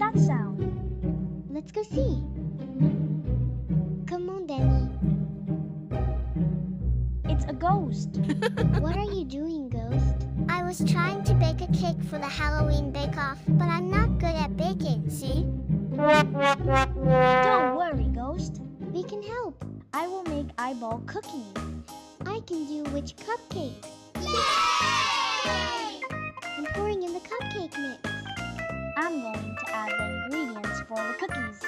that sound? Let's go see. Come on, Danny. It's a ghost. What are you doing, Ghost? I was trying to bake a cake for the Halloween bake-off, but I'm not good at baking, see? Don't worry, Ghost. We can help. I will make eyeball cookies. I can do which cupcake? Yay! I'm pouring in the cupcake mix. I'm going to add the ingredients for the cookies.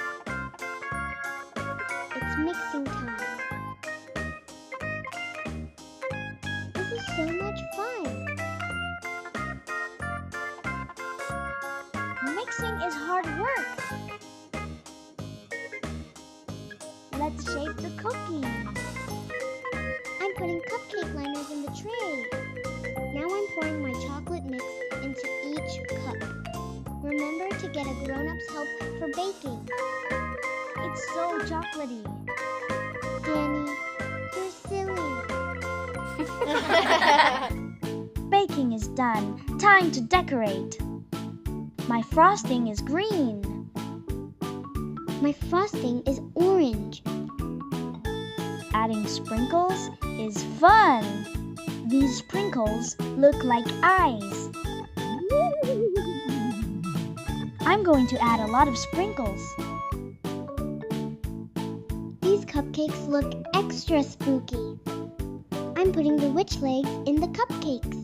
It's mixing time. This is so much fun. Mixing is hard work. Let's shape the cookies. I'm putting cupcake liners in the tray. Now I'm pouring my chocolate mix into each cup. Remember to get a grown-up's help for baking. It's so chocolatey. Danny, you're silly. Baking is done. Time to decorate. My frosting is green. My frosting is orange. Adding sprinkles is fun. These sprinkles look like eyes. I'm going to add a lot of sprinkles. These cupcakes look extra spooky. I'm putting the witch legs in the cupcakes.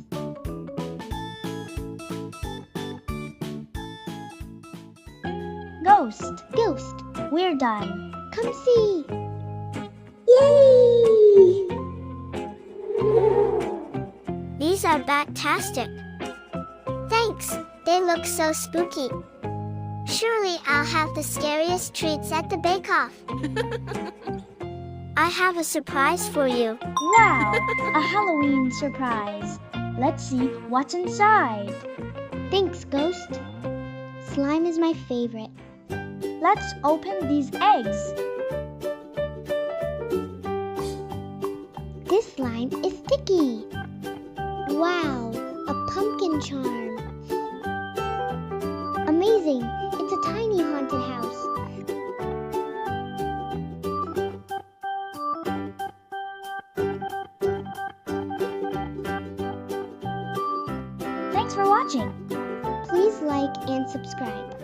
Ghost, we're done. Come see. Yay! These are bat-tastic. Thanks. They look so spooky. Surely I'll have the scariest treats at the bake-off. I have a surprise for you. Wow, a Halloween surprise. Let's see what's inside. Thanks, Ghost. Slime is my favorite. Let's open these eggs. This slime is sticky. Wow, a pumpkin charm. Amazing, it's a tiny haunted house. Thanks for watching. Please like and subscribe.